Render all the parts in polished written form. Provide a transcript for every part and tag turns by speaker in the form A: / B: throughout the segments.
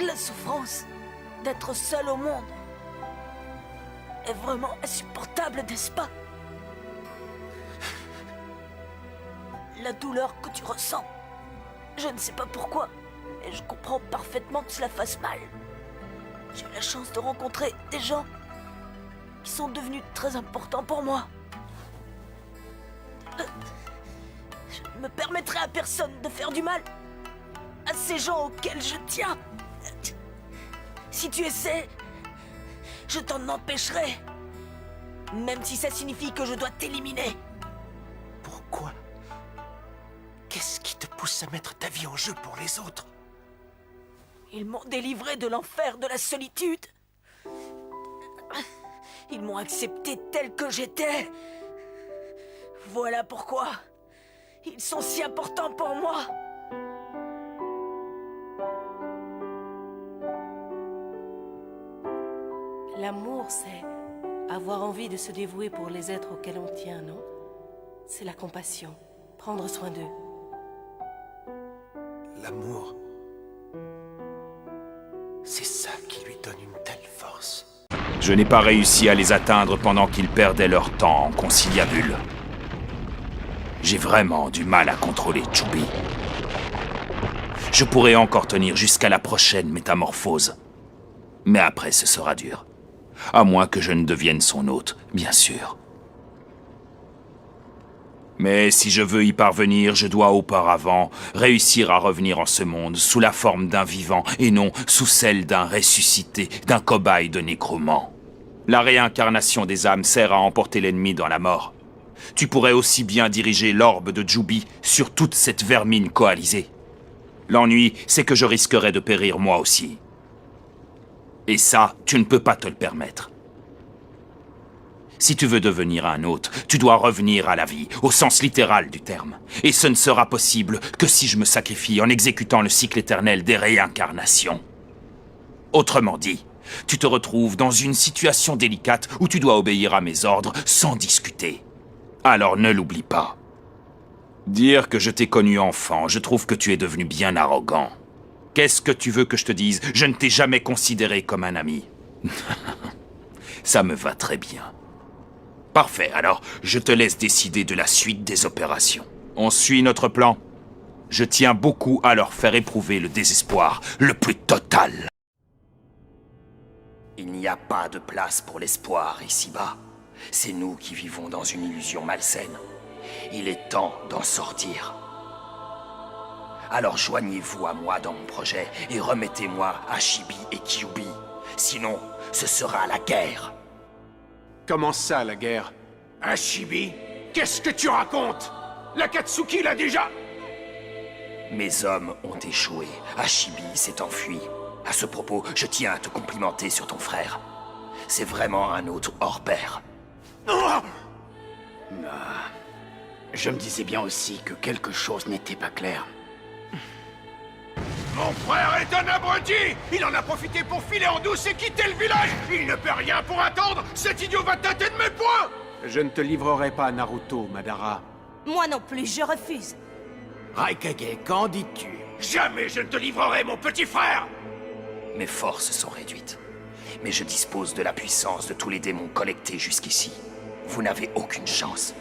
A: La souffrance d'être seul au monde est vraiment insupportable, n'est-ce pas? La douleur que tu ressens, je ne sais pas pourquoi, et je comprends parfaitement que cela fasse mal. J'ai eu la chance de rencontrer des gens qui sont devenus très importants pour moi. Je ne me permettrai à personne de faire du mal à ces gens auxquels je tiens. Si tu essaies, je t'en empêcherai. Même si ça signifie que je dois t'éliminer.
B: Pourquoi? Qu'est-ce qui te pousse à mettre ta vie en jeu pour les autres?
A: Ils m'ont délivré de l'enfer de la solitude. Ils m'ont accepté tel que j'étais. Voilà pourquoi ils sont si importants pour moi.
C: L'amour, c'est avoir envie de se dévouer pour les êtres auxquels on tient, non? C'est la compassion, prendre soin d'eux.
B: L'amour, c'est ça qui lui donne une telle force.
D: Je n'ai pas réussi à les atteindre pendant qu'ils perdaient leur temps en conciliabule. J'ai vraiment du mal à contrôler Chubby. Je pourrais encore tenir jusqu'à la prochaine métamorphose. Mais après, ce sera dur. À moins que je ne devienne son hôte, bien sûr. Mais si je veux y parvenir, je dois auparavant réussir à revenir en ce monde sous la forme d'un vivant et non sous celle d'un ressuscité, d'un cobaye de nécromant. La réincarnation des âmes sert à emporter l'ennemi dans la mort. Tu pourrais aussi bien diriger l'orbe de Chubby sur toute cette vermine coalisée. L'ennui, c'est que je risquerais de périr moi aussi. Et ça, tu ne peux pas te le permettre. Si tu veux devenir un hôte, tu dois revenir à la vie, au sens littéral du terme. Et ce ne sera possible que si je me sacrifie en exécutant le cycle éternel des réincarnations. Autrement dit, tu te retrouves dans une situation délicate où tu dois obéir à mes ordres sans discuter. Alors ne l'oublie pas. Dire que je t'ai connu enfant, je trouve que tu es devenu bien arrogant. Qu'est-ce que tu veux que je te dise? Je ne t'ai jamais considéré comme un ami. Ça me va très bien. Parfait, alors je te laisse décider de la suite des opérations. On suit notre plan. Je tiens beaucoup à leur faire éprouver le désespoir le plus total. Il n'y a pas de place pour l'espoir ici-bas. C'est nous qui vivons dans une illusion malsaine. Il est temps d'en sortir. Alors joignez-vous à moi dans mon projet et remettez-moi Hashibi et Kyubi. Sinon, ce sera la guerre.
E: Comment ça, la guerre?
B: Hashibi, qu'est-ce que tu racontes? L'Akatsuki l'a déjà...
D: Mes hommes ont échoué. Hashibi s'est enfui. À ce propos, je tiens à te complimenter sur ton frère. C'est vraiment un autre hors pair.
F: Je me disais bien aussi que quelque chose n'était pas clair.
B: Mon frère est un abruti! Il en a profité pour filer en douce et quitter le village! Il ne peut rien pour attendre! Cet idiot va tâter de mes poings!
E: Je ne te livrerai pas à Naruto, Madara.
A: Moi non plus, je refuse.
F: Raikage, qu'en dis-tu?
B: Jamais je ne te livrerai mon petit frère!
D: Mes forces sont réduites. Mais je dispose de la puissance de tous les démons collectés jusqu'ici. Vous n'avez aucune chance.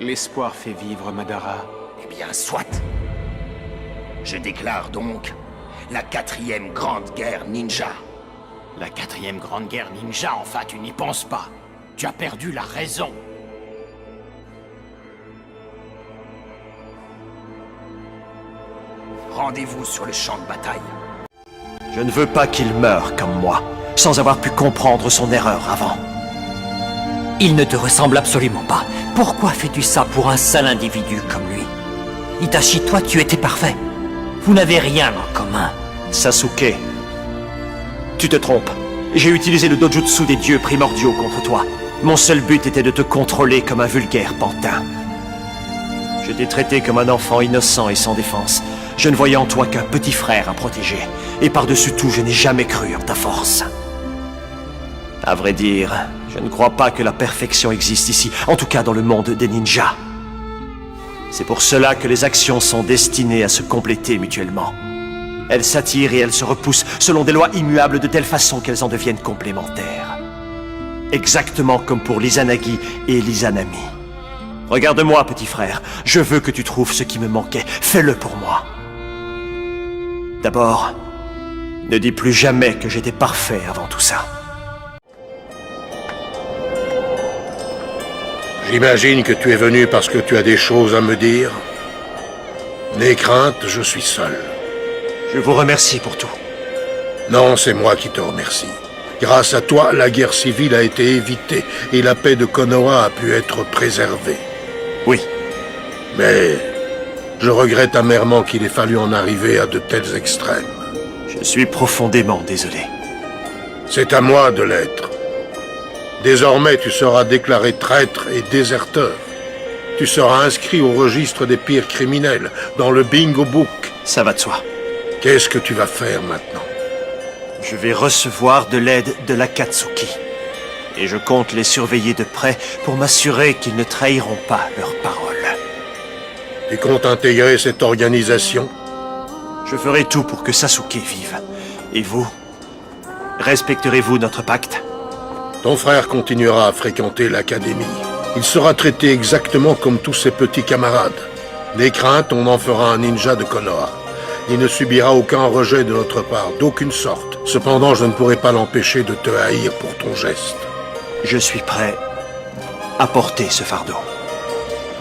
E: L'espoir fait vivre, Madara.
D: Eh bien, soit. Je déclare donc la 4e grande guerre ninja.
F: La 4e grande guerre ninja, enfin, tu n'y penses pas. Tu as perdu la raison.
D: Rendez-vous sur le champ de bataille.
G: Je ne veux pas qu'il meure comme moi, sans avoir pu comprendre son erreur avant.
H: Il ne te ressemble absolument pas. Pourquoi fais-tu ça pour un sale individu comme lui? Itachi, toi, tu étais parfait. Vous n'avez rien en commun.
G: Sasuke, tu te trompes. J'ai utilisé le dojutsu des dieux primordiaux contre toi. Mon seul but était de te contrôler comme un vulgaire pantin. Je t'ai traité comme un enfant innocent et sans défense. Je ne voyais en toi qu'un petit frère à protéger. Et par-dessus tout, je n'ai jamais cru en ta force. À vrai dire, je ne crois pas que la perfection existe ici, en tout cas dans le monde des ninjas. C'est pour cela que les actions sont destinées à se compléter mutuellement. Elles s'attirent et elles se repoussent selon des lois immuables de telle façon qu'elles en deviennent complémentaires. Exactement comme pour l'Izanagi et l'Izanami. Regarde-moi, petit frère. Je veux que tu trouves ce qui me manquait. Fais-le pour moi. D'abord, ne dis plus jamais que j'étais parfait avant tout ça.
B: J'imagine que tu es venu parce que tu as des choses à me dire. N'aie crainte, je suis seul.
G: Je vous remercie pour tout.
B: Non, c'est moi qui te remercie. Grâce à toi, la guerre civile a été évitée et la paix de Konoha a pu être préservée.
G: Oui.
B: Mais je regrette amèrement qu'il ait fallu en arriver à de tels extrêmes.
G: Je suis profondément désolé.
B: C'est à moi de l'être. Désormais, tu seras déclaré traître et déserteur. Tu seras inscrit au registre des pires criminels, dans le Bingo Book.
G: Ça va de soi.
B: Qu'est-ce que tu vas faire maintenant?
G: Je vais recevoir de l'aide de l'Akatsuki. Et je compte les surveiller de près pour m'assurer qu'ils ne trahiront pas leur parole.
B: Tu comptes intégrer cette organisation?
G: Je ferai tout pour que Sasuke vive. Et vous? Respecterez-vous notre pacte?
B: Ton frère continuera à fréquenter l'académie. Il sera traité exactement comme tous ses petits camarades. N'aie crainte, on en fera un ninja de Konoha. Il ne subira aucun rejet de notre part, d'aucune sorte. Cependant, je ne pourrai pas l'empêcher de te haïr pour ton geste.
G: Je suis prêt à porter ce fardeau.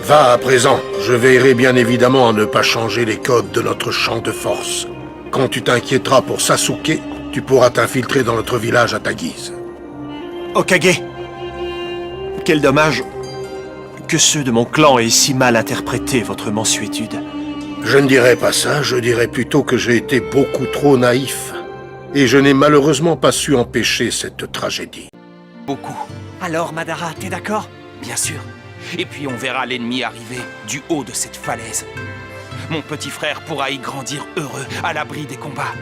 B: Va à présent. Je veillerai bien évidemment à ne pas changer les codes de notre champ de force. Quand tu t'inquiéteras pour Sasuke, tu pourras t'infiltrer dans notre village à ta guise.
G: Hokage! Quel dommage que ceux de mon clan aient si mal interprété votre mansuétude.
B: Je ne dirais pas ça, je dirais plutôt que j'ai été beaucoup trop naïf. Et je n'ai malheureusement pas su empêcher cette tragédie.
D: Beaucoup,
G: Alors, Madara, t'es d'accord?
D: bien sûr. Et puis on verra l'ennemi arriver du haut de cette falaise. Mon petit frère pourra y grandir heureux, à l'abri des combats.